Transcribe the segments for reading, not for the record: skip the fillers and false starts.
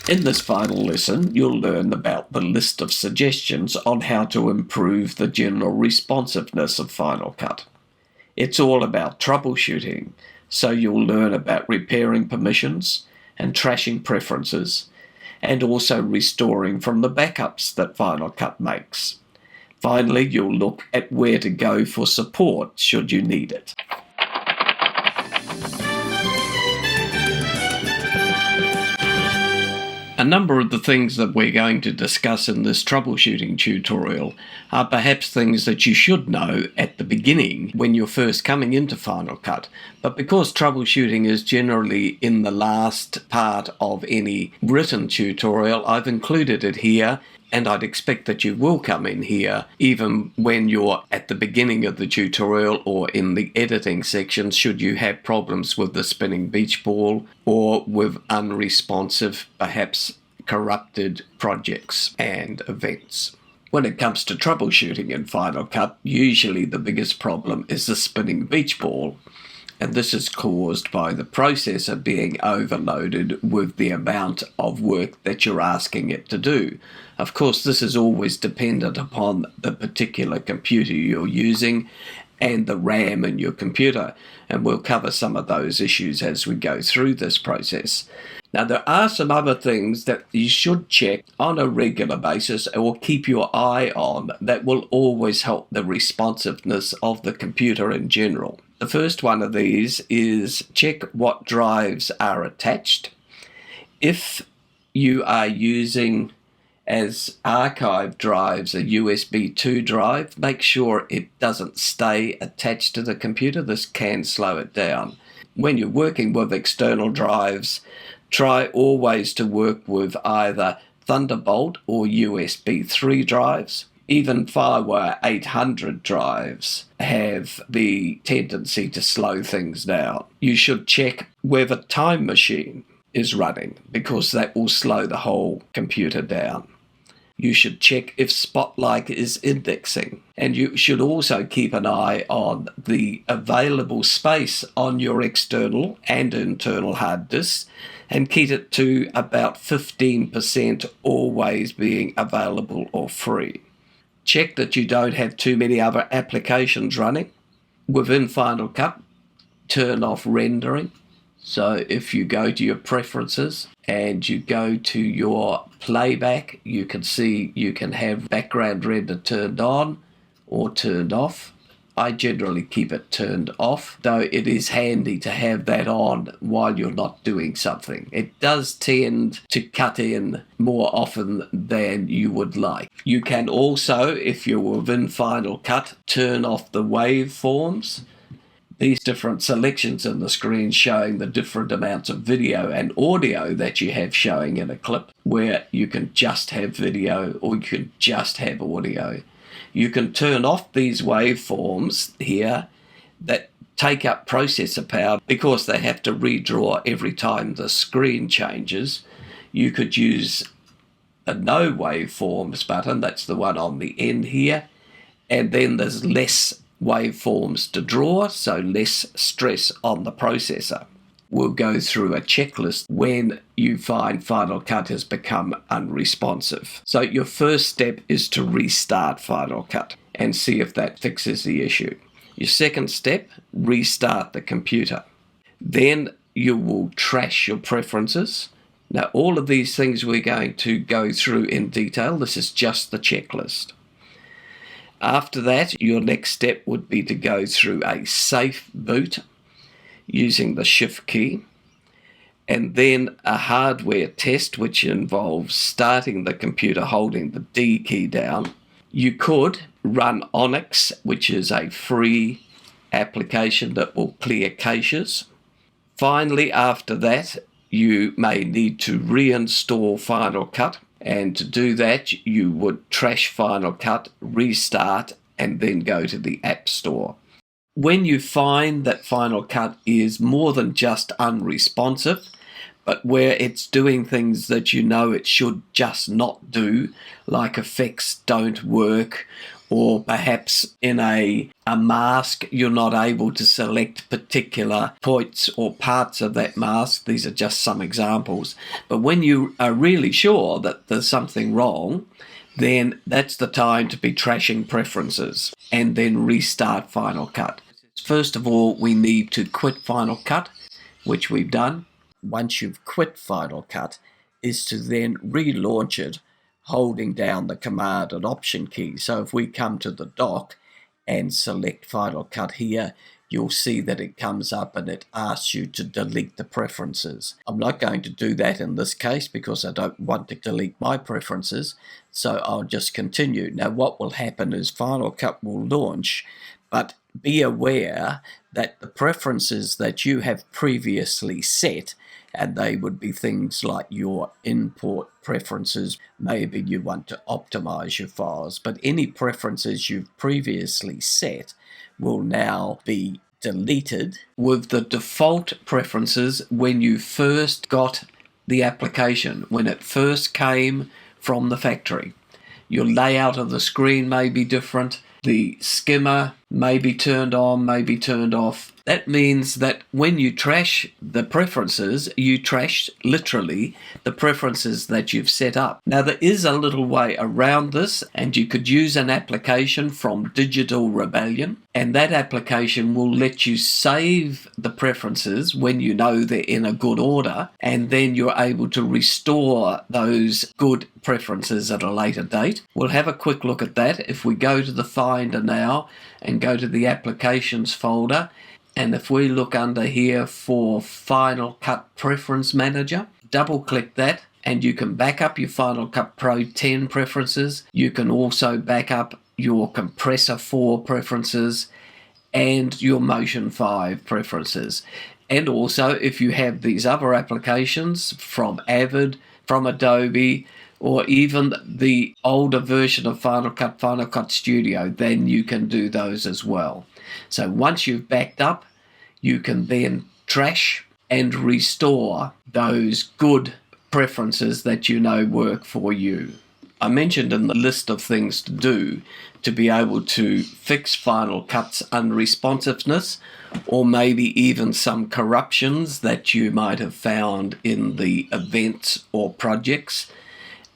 In this final lesson, you'll learn about the list of suggestions on how to improve the general responsiveness of Final Cut. It's all about troubleshooting, so you'll learn about repairing permissions and trashing preferences, and also restoring from the backups that Final Cut makes. Finally, you'll look at where to go for support should you need it. A number of the things that we're going to discuss in this troubleshooting tutorial are perhaps things that you should know at the beginning when you're first coming into Final Cut, but because troubleshooting is generally in the last part of any written tutorial, I've included it here, and I'd expect that you will come in here even when you're at the beginning of the tutorial or in the editing section should you have problems with the spinning beach ball or with unresponsive, perhaps corrupted projects and events. When it comes to troubleshooting in Final Cut, usually the biggest problem is the spinning beach ball, and this is caused by the processor being overloaded with the amount of work that you're asking it to do. Of course, this is always dependent upon the particular computer you're using and the RAM in your computer, and we'll cover some of those issues as we go through this process. Now, there are some other things that you should check on a regular basis or keep your eye on that will always help the responsiveness of the computer in general. The first one of these is check what drives are attached. If you are using as archive drives a USB 2 drive, make sure it doesn't stay attached to the computer. This can slow it down. When you're working with external drives, try always to work with either Thunderbolt or USB 3 drives. Even Firewire 800 drives have the tendency to slow things down. You should check whether Time Machine is running because that will slow the whole computer down. You should check if Spotlight is indexing, and you should also keep an eye on the available space on your external and internal hard disks and keep it to about 15% always being available or free. Check that you don't have too many other applications running. Within Final Cut, turn off rendering. So if you go to your preferences and you go to your playback, you can see you can have background render turned on or turned off. I generally keep it turned off, though it is handy to have that on while you're not doing something. It does tend to cut in more often than you would like. You can also, if you're within Final Cut, turn off the waveforms. These different selections in the screen showing the different amounts of video and audio that you have showing in a clip, where you can just have video or you can just have audio. You can turn off these waveforms here that take up processor power because they have to redraw every time the screen changes. You could use a no waveforms button, that's the one on the end here, and then there's less waveforms to draw, so less stress on the processor. We'll go through a checklist when you find Final Cut has become unresponsive. So your first step is to restart Final Cut and see if that fixes the issue. Your second step, restart the computer. Then you will trash your preferences. Now, all of these things we're going to go through in detail. This is just the checklist. After that, your next step would be to go through a safe boot using the Shift key, and then a hardware test which involves starting the computer holding the D key down. You could run Onyx, which is a free application that will clear caches. Finally, after that, you may need to reinstall Final Cut, and to do that you would trash Final Cut, restart, and then go to the App Store. When you find that Final Cut is more than just unresponsive, but where it's doing things that you know it should just not do, like effects don't work, or perhaps in a mask you're not able to select particular points or parts of that mask. These are just some examples. But when you are really sure that there's something wrong, then that's the time to be trashing preferences and then restart Final Cut. First of all, we need to quit Final Cut, which we've done. Once you've quit Final Cut, is to then relaunch it holding down the Command and Option key. So if we come to the dock and select Final Cut here, you'll see that it comes up and it asks you to delete the preferences. I'm not going to do that in this case because I don't want to delete my preferences, so I'll just continue. Now what will happen is Final Cut will launch, but be aware that the preferences that you have previously set, and they would be things like your import preferences, maybe you want to optimize your files, but any preferences you've previously set will now be deleted with the default preferences when you first got the application, when it first came from the factory. Your layout of the screen may be different, the skimmer may be turned on, may be turned off. That means that when you trash the preferences, you trash literally the preferences that you've set up. Now there is a little way around this, and you could use an application from Digital Rebellion, and that application will let you save the preferences when you know they're in a good order, and then you're able to restore those good preferences at a later date. We'll have a quick look at that. If we go to the Finder now and go to the Applications folder, and if we look under here for Final Cut Preference Manager, double click that, and you can back up your Final Cut Pro 10 preferences. You can also back up your Compressor 4 preferences and your Motion 5 preferences. And also, if you have these other applications from Avid, from Adobe, or even the older version of Final Cut Studio, then you can do those as well. So once you've backed up, you can then trash and restore those good preferences that you know work for you. I mentioned in the list of things to do to be able to fix Final Cut's unresponsiveness, or maybe even some corruptions that you might have found in the events or projects.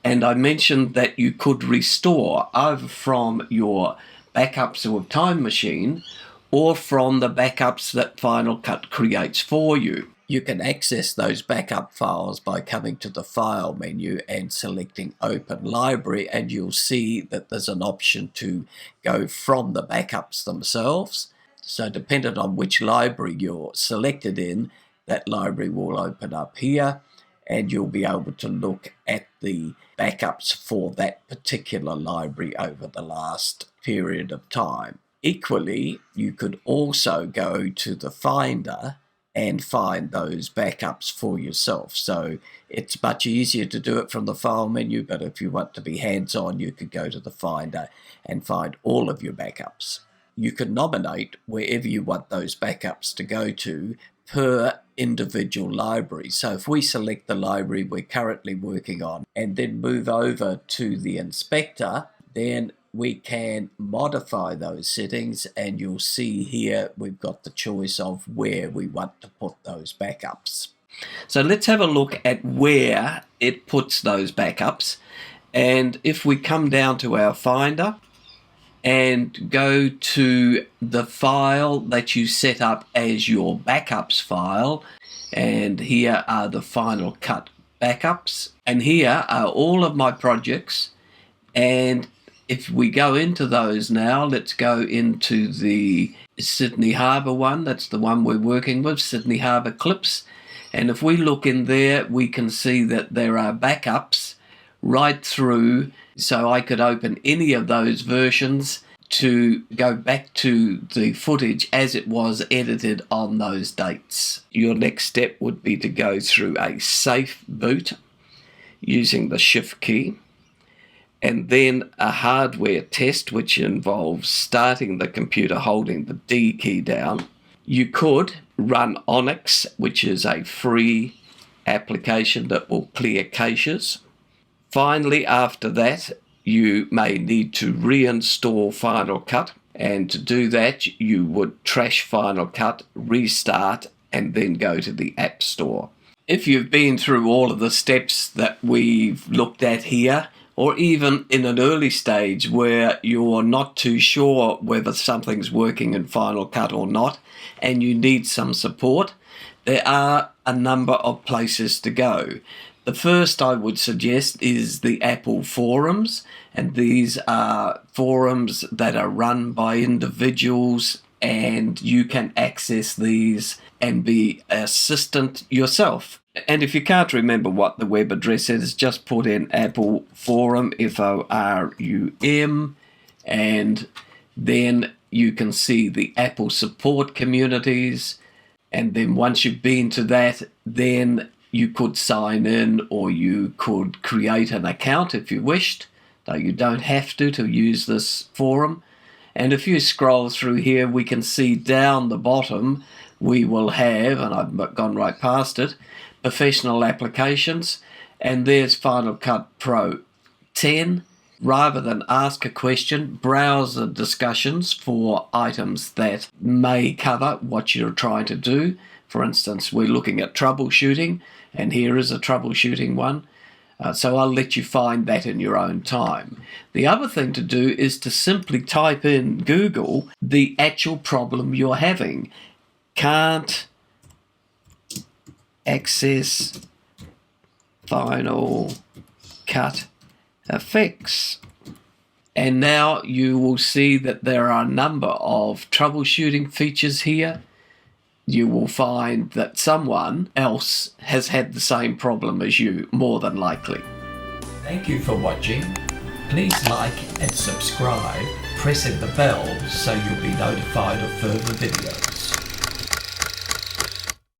And I mentioned that you could restore either from your backups with Time Machine or from the backups that Final Cut creates for you. You can access those backup files by coming to the File menu and selecting Open Library, and you'll see that there's an option to go from the backups themselves. So depending on which library you're selected in, that library will open up here, and you'll be able to look at the backups for that particular library over the last period of time. Equally, you could also go to the Finder and find those backups for yourself. So it's much easier to do it from the File menu, but if you want to be hands-on, you could go to the Finder and find all of your backups. You can nominate wherever you want those backups to go to per individual library. So if we select the library we're currently working on and then move over to the inspector, then we can modify those settings, and you'll see here we've got the choice of where we want to put those backups. So let's have a look at where it puts those backups. And if we come down to our Finder and go to the file that you set up as your backups file, and here are the Final Cut backups, and here are all of my projects. And if we go into those now, let's go into the Sydney Harbour one. That's the one we're working with, Sydney Harbour Clips. And if we look in there, we can see that there are backups right through. So I could open any of those versions to go back to the footage as it was edited on those dates. Your next step would be to go through a safe boot using the Shift key, and then a hardware test, which involves starting the computer holding the D key down. You could run Onyx, which is a free application that will clear caches. Finally, after that, you may need to reinstall Final Cut. And to do that, you would trash Final Cut, restart, and then go to the App Store. If you've been through all of the steps that we've looked at here, or even in an early stage where you're not too sure whether something's working in Final Cut or not, and you need some support, there are a number of places to go. The first I would suggest is the Apple forums, and these are forums that are run by individuals, and you can access these and be an assistant yourself. And if you can't remember what the web address is, just put in Apple Forum, Forum, and then you can see the Apple support communities. And then once you've been to that, then you could sign in, or you could create an account if you wished, though you don't have to use this forum. And if you scroll through here, we can see down the bottom we will have, and I've gone right past it, professional applications, and there's Final Cut Pro 10. Rather than ask a question, browse the discussions for items that may cover what you're trying to do. For instance, we're looking at troubleshooting, and here is a troubleshooting one. So I'll let you find that in your own time. The other thing to do is to simply type in Google the actual problem you're having. Can't access Final Cut effects. And now you will see that there are a number of troubleshooting features here. You will find that someone else has had the same problem as you, more than likely. Thank you for watching. Please like and subscribe, pressing the bell so you'll be notified of further videos.